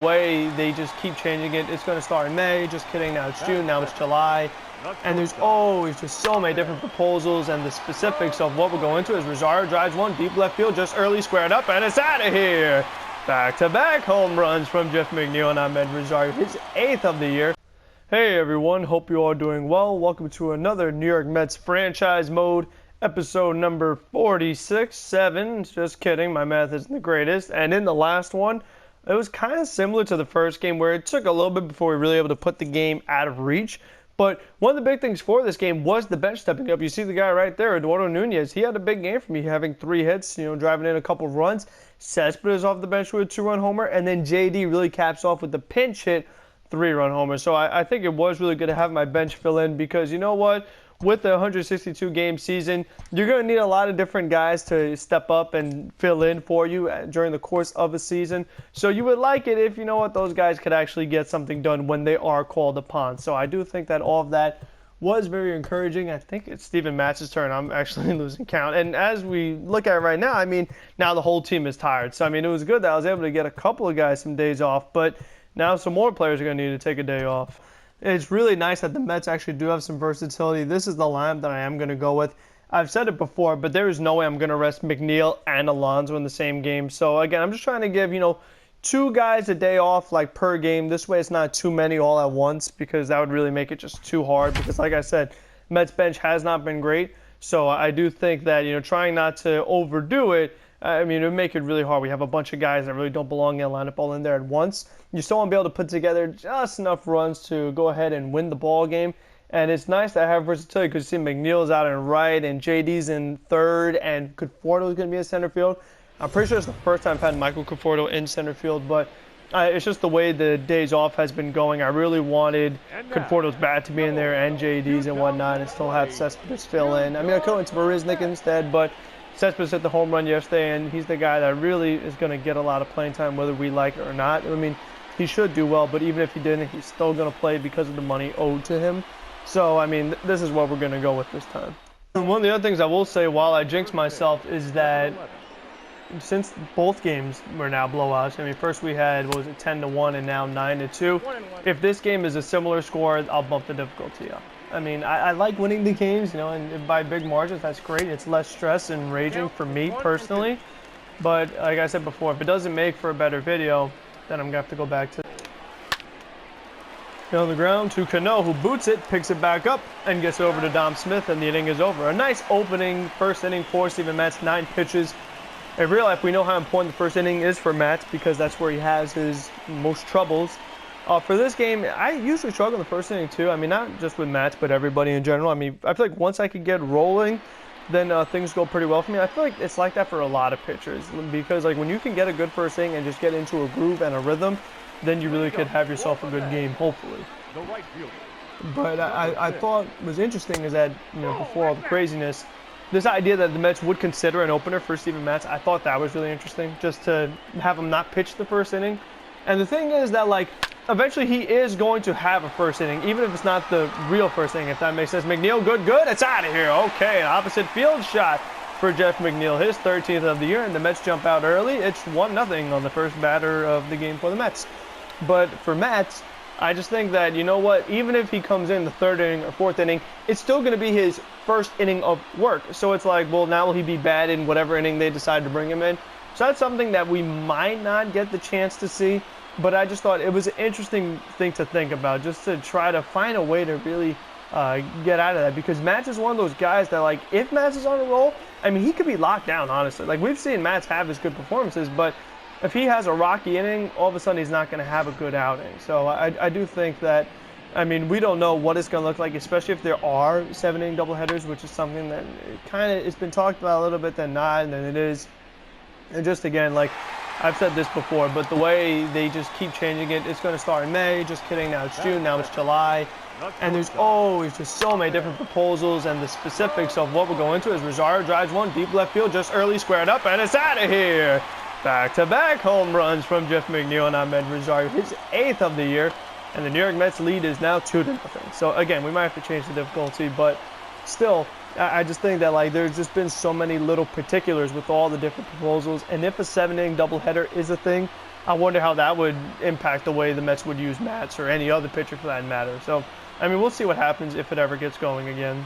Way they just keep changing it. It's going to start in May. Just kidding. Now it's June. Now it's July. And there's always just so many different proposals, and the specifics of what we're going to is Rosario drives one deep left field, just early squared up, and it's out of here. Back-to-back home runs from Jeff McNeil and Ahmed Rosario, his 8th of the year. Hey everyone, hope you all doing well. Welcome to another New York Mets franchise mode, episode number 46-7. Just kidding, my math isn't the greatest. And in the last one, it was kind of similar to the first game where it took a little bit before we were really able to put the game out of reach. But one of the big things for this game was the bench stepping up. You see the guy right there, Eduardo Nunez. He had a big game for me, having 3 hits, driving in a couple of runs. Cespedes off the bench with a 2-run homer, and then JD really caps off with the pinch hit 3-run homer. So I think it was really good to have my bench fill in because you know what? With the 162-game season, you're going to need a lot of different guys to step up and fill in for you during the course of a season. So you would like it if, those guys could actually get something done when they are called upon. So I do think that all of that was very encouraging. I think it's Steven Matz's turn. I'm actually losing count. And as we look at it right now, now the whole team is tired. So, it was good that I was able to get a couple of guys some days off. But now some more players are going to need to take a day off. It's really nice that the Mets actually do have some versatility. This is the lineup that I am going to go with. I've said it before, but there is no way I'm going to rest McNeil and Alonso in the same game. So, again, I'm just trying to give, 2 guys a day off, per game. This way it's not too many all at once because that would really make it just too hard because, like I said, Mets bench has not been great. So I do think that, trying not to overdo it, it would make it really hard. We have a bunch of guys that really don't belong in a lineup all in there at once. You still want to be able to put together just enough runs to go ahead and win the ball game. And it's nice to have versatility because you see McNeil's out in right and JD's in third and Conforto's going to be in center field. I'm pretty sure it's the first time I've had Michael Conforto in center field, but it's just the way the days off has been going. I really wanted Conforto's bat to be in there and JD's and whatnot and still have Cespedes fill in. I could went to Marisnik instead, but Cespedes hit the home run yesterday, and he's the guy that really is going to get a lot of playing time whether we like it or not. He should do well, but even if he didn't, he's still going to play because of the money owed to him. So, this is what we're going to go with this time. And one of the other things I will say while I jinx myself is that since both games were now blowouts, first we had, 10-1 and now 9-2. If this game is a similar score, I'll bump the difficulty up. I like winning the games, and by big margins, that's great. It's less stress and raging for me personally. But like I said before, if it doesn't make for a better video, then I'm going to have to go back to on the ground to Cano, who boots it, picks it back up, and gets over to Dom Smith, and the inning is over. A nice opening first inning for Steven Matz, 9 pitches. In real life, we know how important the first inning is for Matz because that's where he has his most troubles. For this game, I usually struggle in the first inning too. Not just with Matz, but everybody in general. I feel like once I could get rolling, then things go pretty well for me. I feel like it's like that for a lot of pitchers because when you can get a good first inning and just get into a groove and a rhythm, then you really could have yourself a good game, hopefully. But I thought was interesting is that, before all the craziness, this idea that the Mets would consider an opener for Steven Matz, I thought that was really interesting, just to have him not pitch the first inning. And the thing is that, eventually he is going to have a first inning, even if it's not the real first inning, if that makes sense. McNeil, good, it's out of here. Okay, an opposite field shot for Jeff McNeil, his 13th of the year, and the Mets jump out early. It's 1-0 on the first batter of the game for the Mets. But for Matz, I just think that, even if he comes in the 3rd inning or 4th inning, it's still going to be his first inning of work. So it's now will he be bad in whatever inning they decide to bring him in? So that's something that we might not get the chance to see. But I just thought it was an interesting thing to think about, just to try to find a way to really get out of that. Because Matz is one of those guys that, if Matz is on a roll, he could be locked down, honestly. We've seen Matz have his good performances, but if he has a rocky inning, all of a sudden he's not going to have a good outing. So I do think that, we don't know what it's going to look like, especially if there are 7-inning doubleheaders, which is something that it's been talked about a little bit, then not, and then it is. And just again, I've said this before, but the way they just keep changing it, it's going to start in May. Just kidding. Now it's June. Now it's July. And there's always just so many different proposals, and the specifics of what we're going to is Rosario drives one deep left field, just early squared up, and it's out of here. Back-to-back home runs from Jeff McNeil and Ahmed Rosario, his 8th of the year. And the New York Mets lead is now 2-0. So again, we might have to change the difficulty, but still, I just think that there's just been so many little particulars with all the different proposals. And if a 7-inning doubleheader is a thing, I wonder how that would impact the way the Mets would use Matz or any other pitcher for that matter. So, I mean, we'll see what happens if it ever gets going again.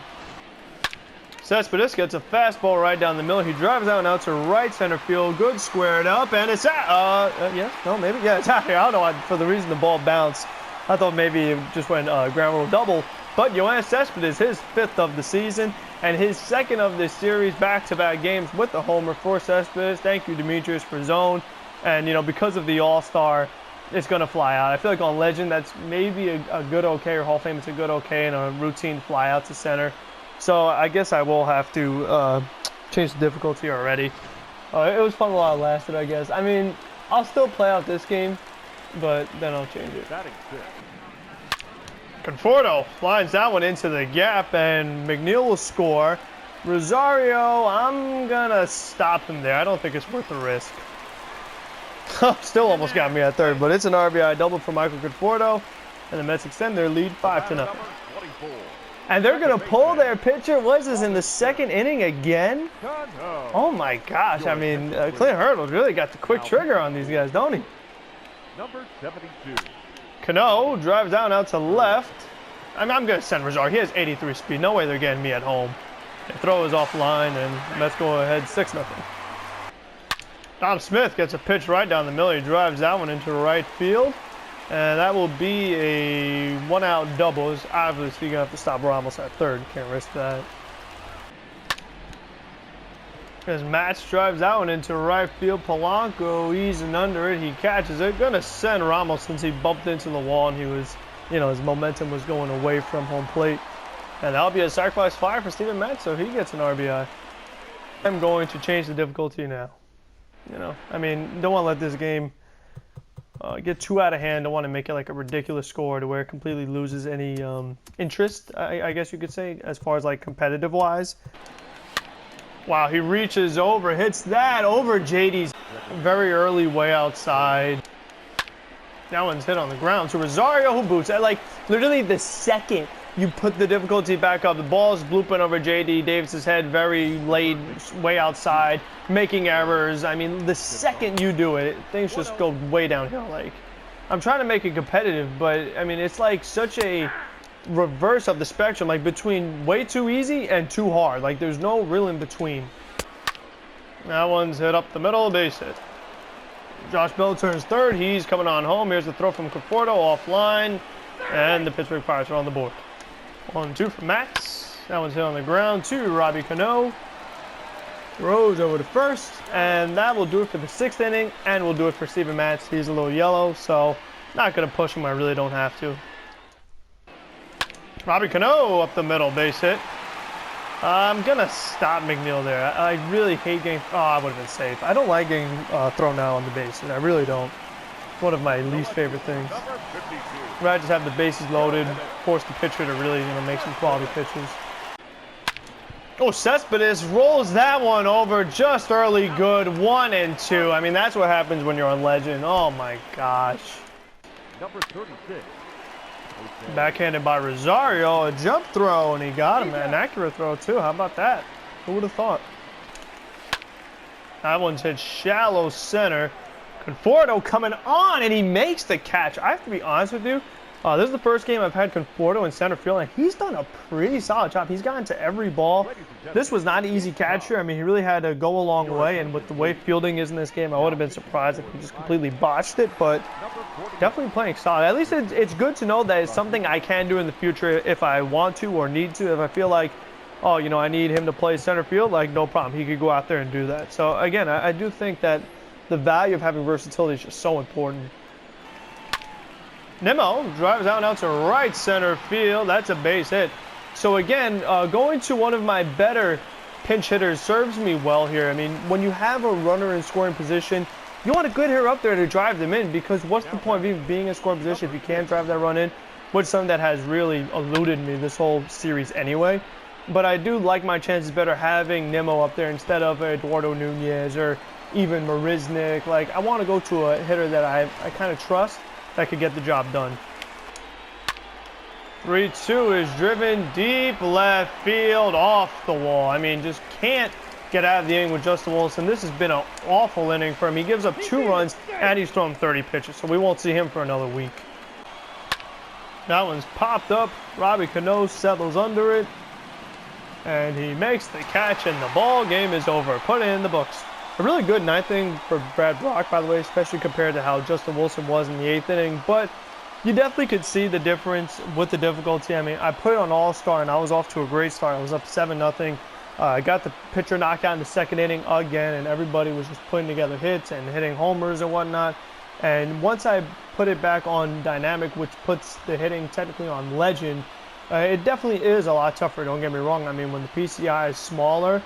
Cespedes gets a fastball right down the middle. He drives out and out to right center field. Good squared up, and it's out. Yeah, no, maybe. Yeah, it's out here. I don't know. For the reason the ball bounced, I thought maybe it just went ground rule double. But Yoenis Cespedes, his 5th of the season, and his 2nd of the series, back-to-back games with the homer for Cespedes. Thank you, Demetrius, for zone. And, you know, because of the All-Star, it's going to fly out. I feel like on Legend, that's maybe a good okay, or Hall of Fame, it's a good okay, and a routine fly out to center. So I guess I will have to change the difficulty already. It was fun while it lasted, I guess. I mean, I'll still play out this game, but then I'll change it. Conforto lines that one into the gap, and McNeil will score. Rosario, I'm going to stop him there. I don't think it's worth the risk. Still almost got me at 3rd, but it's an RBI double for Michael Conforto, and the Mets extend their lead 5-0. And they're going to pull their pitcher. What is this, in the 2nd inning again? Oh my gosh. I mean, Clint Hurdle's really got the quick trigger on these guys, don't he? Number 72. Cano drives down out to left. I'm going to send Rosario. He has 83 speed. No way they're getting me at home. The throw is offline, and Mets go ahead 6-0. Dom Smith gets a pitch right down the middle. He drives that one into right field. And that will be a 1-out double. Obviously, you're going to have to stop Ramos at 3rd. Can't risk that. As Matz drives that one into right field, Polanco easing under it. He catches it. Going to send Ramos since he bumped into the wall and he was, you know, his momentum was going away from home plate. And that'll be a sacrifice fly for Steven Matz, so he gets an RBI. I'm going to change the difficulty now. You know, I mean, don't want to let this game get too out of hand. Don't want to make it like a ridiculous score to where it completely loses any interest, I guess you could say, as far as like competitive wise. Wow, he reaches over, hits that over JD's very early way outside. That one's hit on the ground. So Rosario who boots. Like literally the second you put the difficulty back up, the ball's blooping over JD Davis's head very late, way outside, making errors. I mean, the second you do it, things just go way downhill. Like, I'm trying to make it competitive, but I mean, it's like such a reverse of the spectrum, like between way too easy and too hard. Like, there's no real in between. That one's hit up the middle, base hit. Josh Bell turns 3rd. He's coming on home. Here's the throw from Conforto offline, and the Pittsburgh Pirates are on the board. 1-2 for Max. That one's hit on the ground to Robbie Cano. Throws over to 1st, and that will do it for the 6th inning, and we'll do it for Steven Matz. He's a little yellow, so not going to push him. I really don't have to. Robbie Cano up the middle, base hit. I'm going to stop McNeil there. I really hate getting... Oh, I would have been safe. I don't like getting thrown out on the base, and I really don't. It's one of my least favorite things. I'd just have the bases loaded, force the pitcher to really, you know, make some quality pitches. Oh, Cespedes rolls that one over just early good. 1-2. I mean, that's what happens when you're on Legend. Oh, my gosh. Number 36. Backhanded by Rosario. A jump throw, and he got him. An accurate throw, too. How about that? Who would have thought? That one's hit shallow center. Conforto coming on, and he makes the catch. I have to be honest with you. This is the first game I've had Conforto in center field, and he's done a pretty solid job. He's gotten to every ball. This was not an easy catch here. I mean, he really had to go a long way, and with the way fielding is in this game, I would have been surprised if he just completely botched it, but definitely playing solid. At least it's good to know that it's something I can do in the future if I want to or need to. If I feel like, oh, you know, I need him to play center field, like, no problem. He could go out there and do that. So, again, I do think that the value of having versatility is just so important. Nimmo drives out to right center field. That's a base hit. So again, going to one of my better pinch hitters serves me well here. I mean, when you have a runner in scoring position, you want a good hitter up there to drive them in, because what's the point of even being in scoring position if you can't drive that run in? Which is something that has really eluded me this whole series anyway. But I do like my chances better having Nimmo up there instead of Eduardo Nunez or even Marisnik. Like, I want to go to a hitter that I kind of trust that could get the job done. 3-2 is driven deep left field off the wall. I mean, just can't get out of the inning with Justin Wilson. This has been an awful inning for him. He gives up 2 runs, and he's thrown 30 pitches, so we won't see him for another week. That one's popped up. Robbie Cano settles under it, and he makes the catch, and the ball game is over. Put it in the books. A really good 9th inning for Brad Brock, by the way, especially compared to how Justin Wilson was in the 8th inning, but you definitely could see the difference with the difficulty. I mean, I put it on All-Star, and I was off to a great start. I was up 7-0. I got the pitcher knocked out in the 2nd inning again, and everybody was just putting together hits and hitting homers and whatnot. And once I put it back on Dynamic, which puts the hitting technically on Legend, it definitely is a lot tougher, don't get me wrong. I mean, when the PCI is smaller,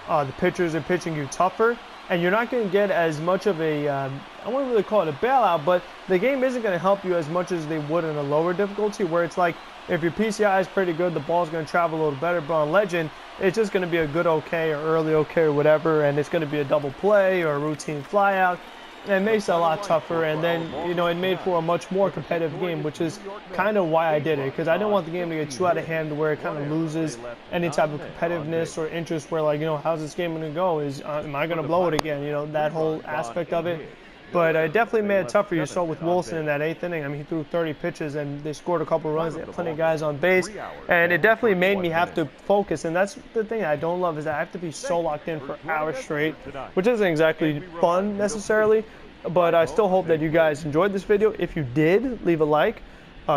the pitchers are pitching you tougher, and you're not going to get as much of a, I wouldn't really call it a bailout, but the game isn't going to help you as much as they would in a lower difficulty, where it's like, if your PCI is pretty good, the ball's going to travel a little better, but on Legend, it's just going to be a good okay or early okay or whatever, and it's going to be a double play or a routine flyout. And it makes it a lot tougher, and then, you know, it made for a much more competitive game, which is kind of why I did it, because I didn't want the game to get too out of hand to where it kind of loses any type of competitiveness or interest where, like, you know, how's this game going to go? Am I going to blow it again? You know, that whole aspect of it. But it definitely made it tougher. You saw with Wilson in that 8th inning. I mean, he threw 30 pitches, and they scored a couple runs. They had plenty of guys on base, and it definitely made me have to focus. And that's the thing I don't love, is that I have to be so locked in for hours straight, which isn't exactly fun necessarily. But I still hope that you guys enjoyed this video. If you did, leave a like.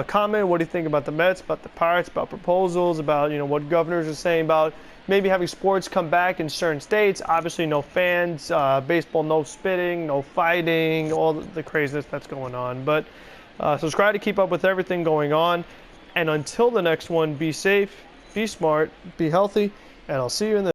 Comment, what do you think about the Mets, about the Pirates, about proposals, about, you know, what governors are saying about maybe having sports come back in certain states. Obviously, no fans, baseball, no spitting, no fighting, all the craziness that's going on. But subscribe to keep up with everything going on. And until the next one, be safe, be smart, be healthy, and I'll see you in the